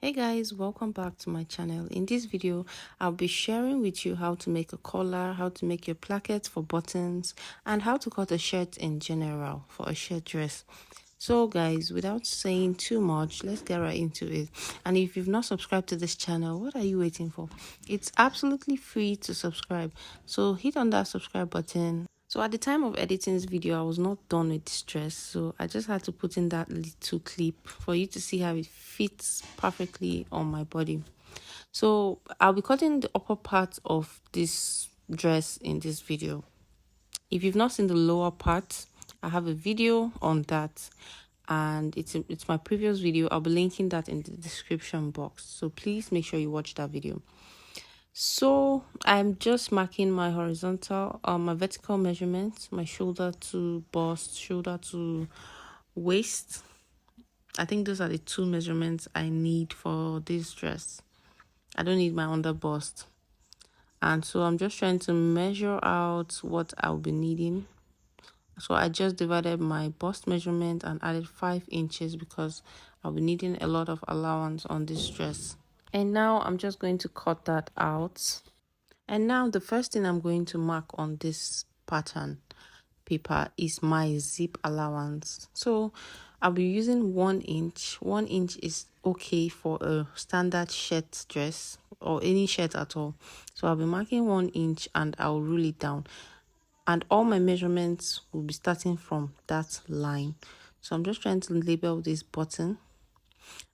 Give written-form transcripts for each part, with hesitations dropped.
Hey guys, welcome back to my channel. In this video, I'll be sharing with you how to make a collar, how to make your placket for buttons, and how to cut a shirt in general for a shirt dress. So guys, without saying too much, let's get right into it. And if you've not subscribed to this channel, what are you waiting for? It's absolutely free to subscribe. So hit on that subscribe button. So at the time of editing this video, I was not done with this dress, so I just had to put in that little clip for you to see how it fits perfectly on my body. So I'll be cutting the upper part of this dress in this video. If you've not seen the lower part, I have a video on that, and it's my previous video. I'll be linking that in the description box, so please make sure you watch that video. So I'm just marking my horizontal, my vertical measurement, my shoulder to bust, shoulder to waist. I think those are the two measurements I need for this dress. I don't need my under bust. And so I'm just trying to measure out what I'll be needing. So I just divided my bust measurement and added 5 inches because I'll be needing a lot of allowance on this dress. And now I'm just going to cut that out. And now the first thing I'm going to mark on this pattern paper is my zip allowance. So I'll be using 1 inch. 1 inch is okay for a standard shirt dress or any shirt at all. So I'll be marking 1 inch and I'll rule it down. And all my measurements will be starting from that line. So I'm just trying to label this button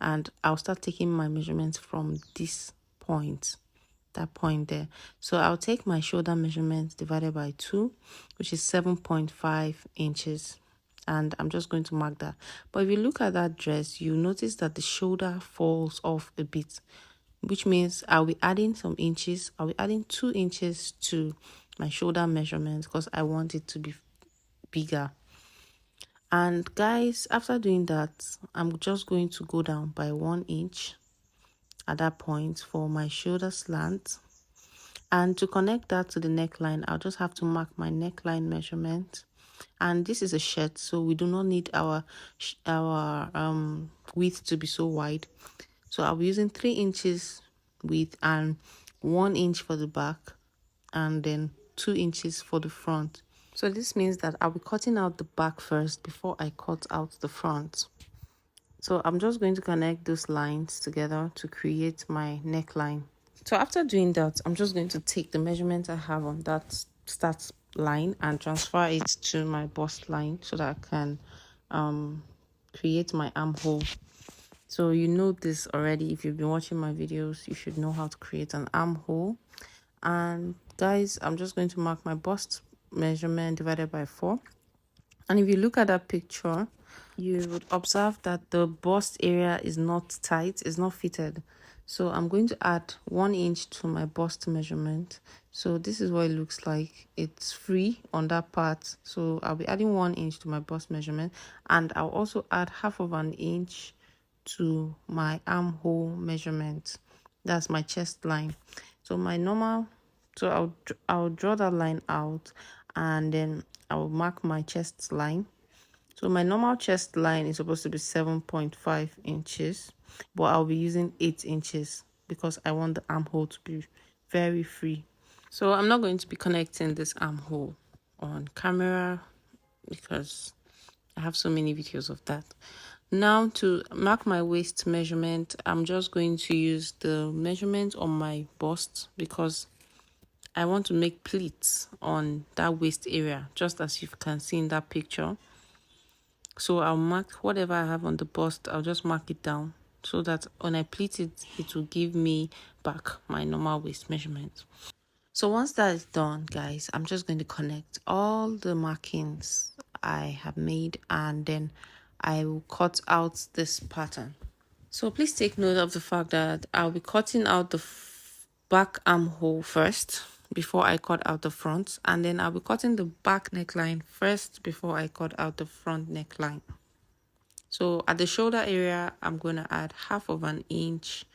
and I'll start taking my measurements from this point, that point there. So I'll take my shoulder measurement divided by 2, which is 7.5 inches, and I'm just going to mark that. But if you look at that dress, you notice that the shoulder falls off a bit, which means I'll be adding some inches. I'll be adding 2 inches to my shoulder measurement because I want it to be bigger. And guys, after doing that, I'm just going to go down by 1 inch at that point for my shoulder slant. And to connect that to the neckline, I'll just have to mark my neckline measurement. And this is a shirt, so we do not need our width to be so wide. So I'll be using 3 inches width and 1 inch for the back, and then 2 inches for the front. So this means that I'll be cutting out the back first before I cut out the front. So I'm just going to connect those lines together to create my neckline. So after doing that, I'm just going to take the measurement I have on that start line and transfer it to my bust line so that I can create my armhole. So you know this already. If you've been watching my videos, you should know how to create an armhole. And guys, I'm just going to mark my bust measurement divided by 4. And if you look at that picture, you would observe that the bust area is not tight, it's not fitted. So I'm going to add 1 inch to my bust measurement. So this is what it looks like. It's free on that part. So I'll be adding 1 inch to my bust measurement, and I'll also add half of an inch to my armhole measurement. That's my chest line. So I'll draw that line out, and then I'll mark my chest line. So my normal chest line is supposed to be 7.5 inches, but I'll be using 8 inches because I want the armhole to be very free. So I'm not going to be connecting this armhole on camera because I have so many videos of that. Now to mark my waist measurement, I'm just going to use the measurement on my bust because I want to make pleats on that waist area, just as you can see in that picture. So I'll mark whatever I have on the bust, I'll just mark it down so that when I pleat it, it will give me back my normal waist measurement. So once that is done, guys, I'm just going to connect all the markings I have made, and then I will cut out this pattern. So please take note of the fact that I'll be cutting out the back armhole first before I cut out the front, and then I'll be cutting the back neckline first before I cut out the front neckline. So at the shoulder area, I'm going to add half of an inch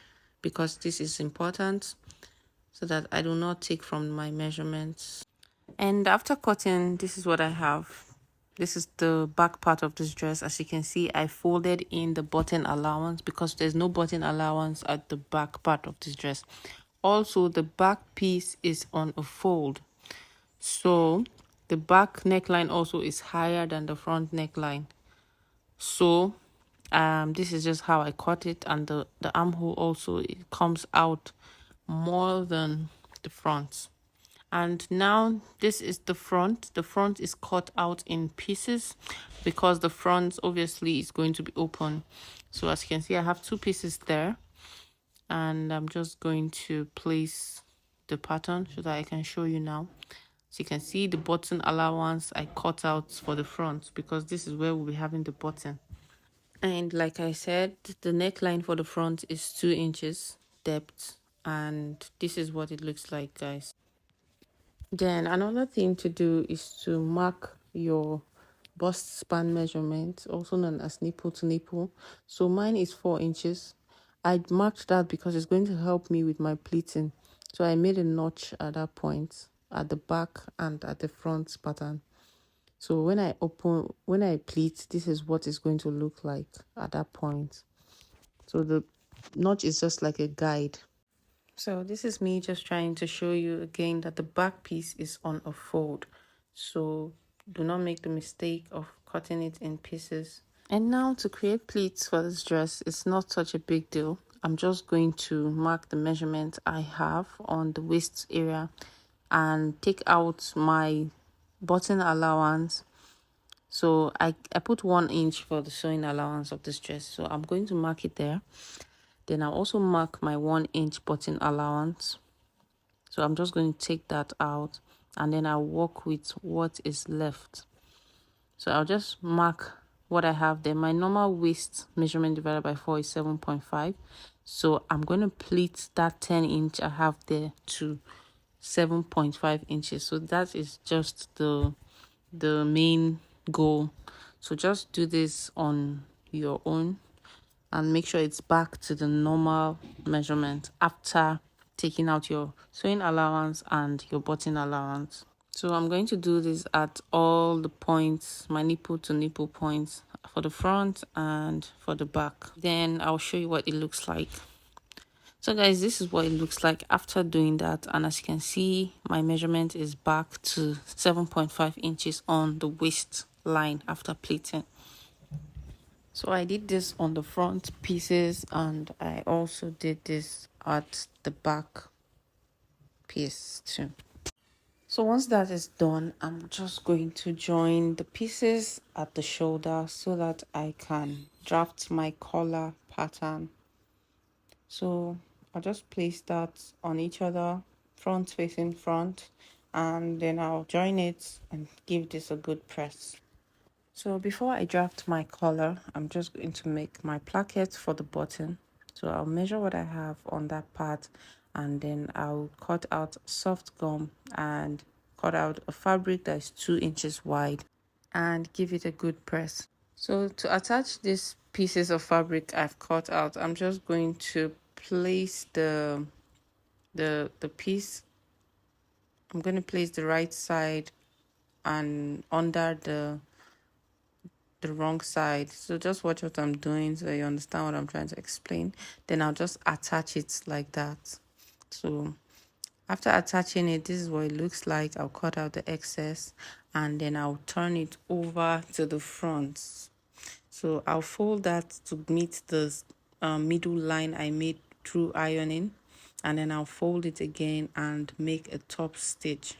because this is important so that I do not take from my measurements. And after cutting, this is what I have. This is the back part of this dress. As you can see, I folded in the button allowance because there's no button allowance at the back part of this dress. Also, the back piece is on a fold, so the back neckline also is higher than the front neckline. So this is just how I cut it, and the armhole also, it comes out more than the front. And now this is the front. The front is cut out in pieces because the front obviously is going to be open. So as you can see, I have two pieces there, and I'm just going to place the pattern so that I can show you now. So you can see the button allowance I cut out for the front because this is where we'll be having the button. And like I said, the neckline for the front is 2 inches depth, and this is what it looks like, guys. Then another thing to do is to mark your bust span measurement, also known as nipple to nipple. So mine is 4 inches. I marked that because it's going to help me with my pleating. So I made a notch at that point, at the back and at the front pattern. So when I pleat, this is what it's going to look like at that point. So the notch is just like a guide. So this is me just trying to show you again that the back piece is on a fold. So do not make the mistake of cutting it in pieces. And now to create pleats for this dress, it's not such a big deal. I'm just going to mark the measurement I have on the waist area and take out my button allowance. So I put 1 inch for the sewing allowance of this dress. So I'm going to mark it there. Then I'll also mark my 1 inch button allowance. So I'm just going to take that out, and then I'll work with what is left. So I'll just mark what I have there. My normal waist measurement divided by 4 is 7.5. So I'm going to pleat that 10 inch I have there to 7.5 inches. So that is just the main goal. So just do this on your own and make sure it's back to the normal measurement after taking out your sewing allowance and your button allowance. So I'm going to do this at all the points, my nipple to nipple points, for the front and for the back. Then I'll show you what it looks like. So guys, this is what it looks like after doing that, and as you can see, my measurement is back to 7.5 inches on the waist line after pleating. So I did this on the front pieces, and I also did this at the back piece too. So once that is done, I'm just going to join the pieces at the shoulder so that I can draft my collar pattern. So I'll just place that on each other, front facing front, and then I'll join it and give this a good press. So before I draft my collar, I'm just going to make my placket for the button. So I'll measure what I have on that part, and then I'll cut out soft gum and cut out a fabric that is 2 inches wide and give it a good press. So to attach these pieces of fabric I've cut out, I'm just going to place the piece. I'm going to place the right side and under the wrong side. So just watch what I'm doing so you understand what I'm trying to explain. Then I'll just attach it like that. So after attaching it, this is what it looks like. I'll cut out the excess and then I'll turn it over to the front. So I'll fold that to meet the middle line I made through ironing, and then I'll fold it again and make a top stitch.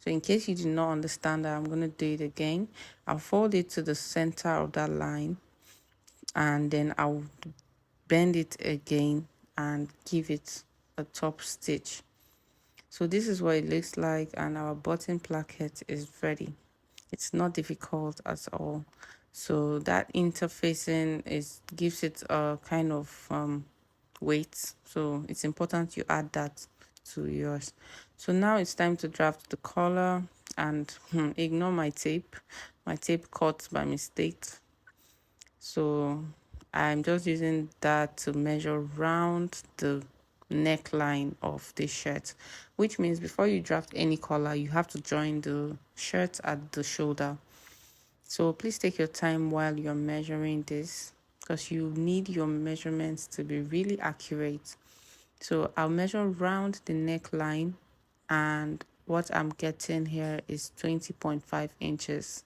So in case you did not understand that, I'm going to do it again. I'll fold it to the center of that line, and then I'll bend it again and give it a top stitch. So this is what it looks like, and our button placket is ready. It's not difficult at all. So that interfacing gives it a kind of weight. So it's important you add that to yours. So now it's time to draft the collar, and ignore my tape. My tape cut by mistake. So I'm just using that to measure round the neckline of the shirt, which means before you draft any collar, you have to join the shirt at the shoulder. So please take your time while you're measuring this, because you need your measurements to be really accurate. So I'll measure round the neckline, and what I'm getting here is 20.5 inches.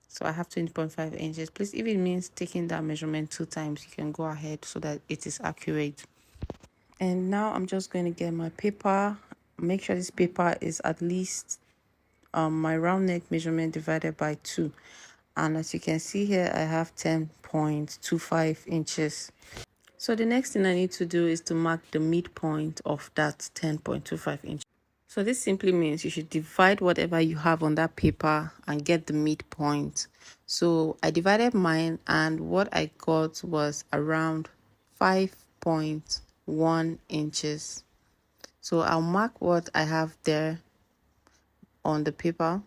So I have 20.5 inches. Please, if it means taking that measurement 2 times, you can go ahead so that it is accurate. And now I'm just going to get my paper. Make sure this paper is at least my round neck measurement divided by 2. And as you can see here, I have 10.25 inches. So the next thing I need to do is to mark the midpoint of that 10.25 inches. So this simply means you should divide whatever you have on that paper and get the midpoint. So I divided mine, and what I got was around 5.1 inches. So I'll mark what I have there on the paper.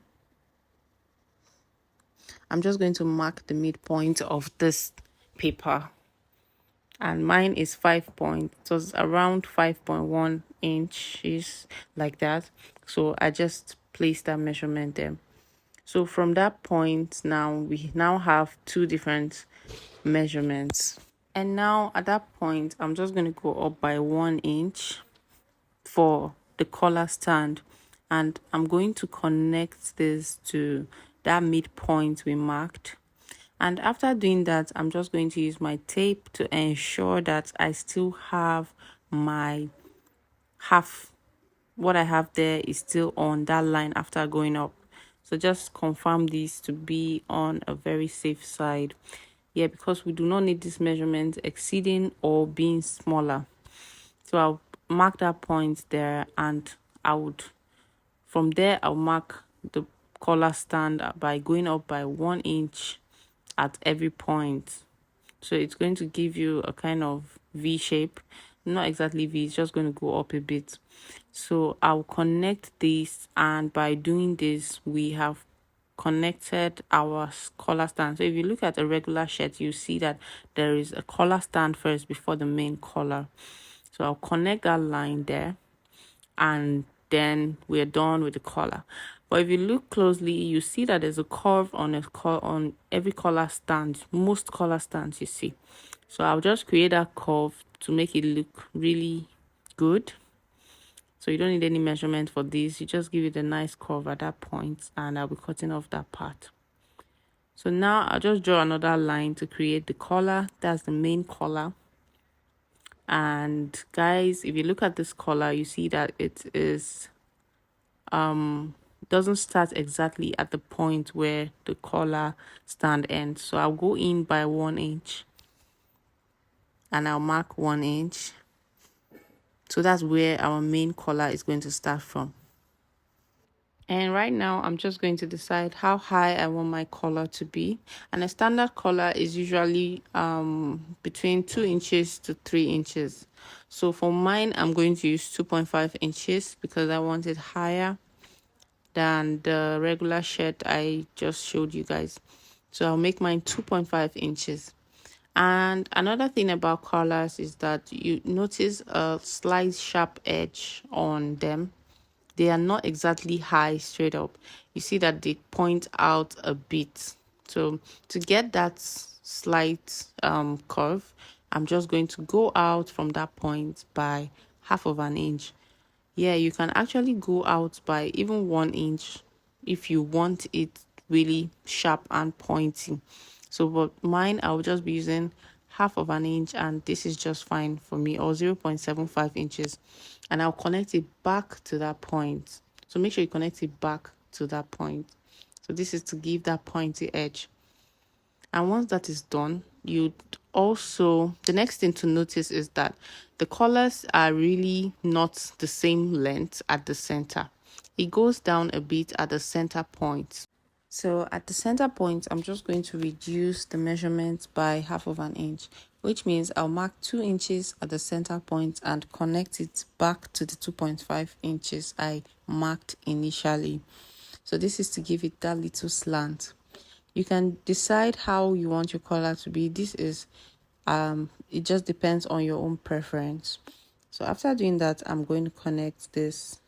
I'm just going to mark the midpoint of this paper, and mine is 5 point, so it's around 5.1 inches, like that. So I just placed that measurement there. So from that point, now we now have 2 different measurements. And now at that point, I'm just going to go up by 1 inch for the collar stand, and I'm going to connect this to that midpoint we marked. And after doing that, I'm just going to use my tape to ensure that I still have my half. What I have there is still on that line after going up. So just confirm this to be on a very safe side. Yeah, because we do not need this measurement exceeding or being smaller. So I'll mark that point there, and from there I'll mark the collar stand by going up by 1 inch at every point. So it's going to give you a kind of V shape. Not exactly V, it's just going to go up a bit. So I'll connect this, and by doing this, we have connected our collar stand. So if you look at a regular shirt, you see that there is a collar stand first before the main collar. So I'll connect that line there, and then we're done with the collar. But if you look closely, you see that there's a curve on every collar stand, most collar stands you see. So I'll just create that curve to make it look really good. So you don't need any measurement for this. You just give it a nice curve at that point, and I'll be cutting off that part. So now I'll just draw another line to create the collar. That's the main collar. And guys, if you look at this collar, you see that it is doesn't start exactly at the point where the collar stand ends. So I'll go in by 1 inch, and I'll mark 1 inch. So that's where our main collar is going to start from. And right now I'm just going to decide how high I want my collar to be. And a standard collar is usually between 2 inches to 3 inches. So for mine, I'm going to use 2.5 inches because I want it higher than the regular shirt I just showed you guys. So I'll make mine 2.5 inches. And another thing about collars is that you notice a slight sharp edge on them. They are not exactly high straight up. You see that they point out a bit. So to get that slight curve, I'm just going to go out from that point by 1/2 of an inch. Yeah, you can actually go out by even 1 inch if you want it really sharp and pointy. So but mine, I'll just be using 1/2 of an inch, and this is just fine for me, or 0.75 inches. And I'll connect it back to that point. So make sure you connect it back to that point. So this is to give that pointy edge. And once that is done, the next thing to notice is that the collars are really not the same length at the center. It goes down a bit at the center point. So at the center point, I'm just going to reduce the measurement by 1/2 of an inch, which means I'll mark 2 inches at the center point and connect it back to the 2.5 inches I marked initially. So this is to give it that little slant. You can decide how you want your collar to be. This is it just depends on your own preference. So after doing that, I'm going to connect this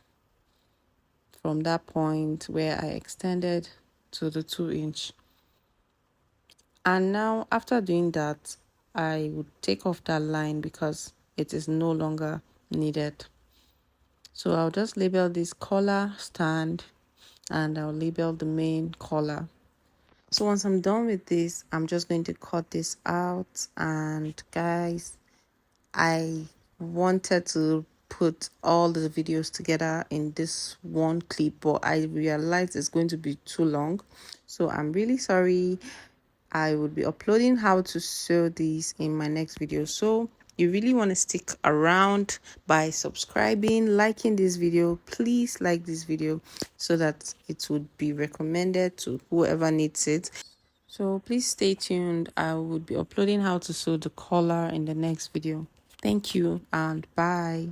from that point where I extended to the 2 inch. And now after doing that, I would take off that line because it is no longer needed. So I'll just label this collar stand and I'll label the main collar. So once I'm done with this, I'm just going to cut this out. And guys, I wanted to put all the videos together in this one clip, but I realized it's going to be too long. So I'm really sorry. I would be uploading how to sew these in my next video. So you really want to stick around by subscribing, liking this video. Please like this video so that it would be recommended to whoever needs it. So please stay tuned. I would be uploading how to sew the collar in the next video. Thank you and bye.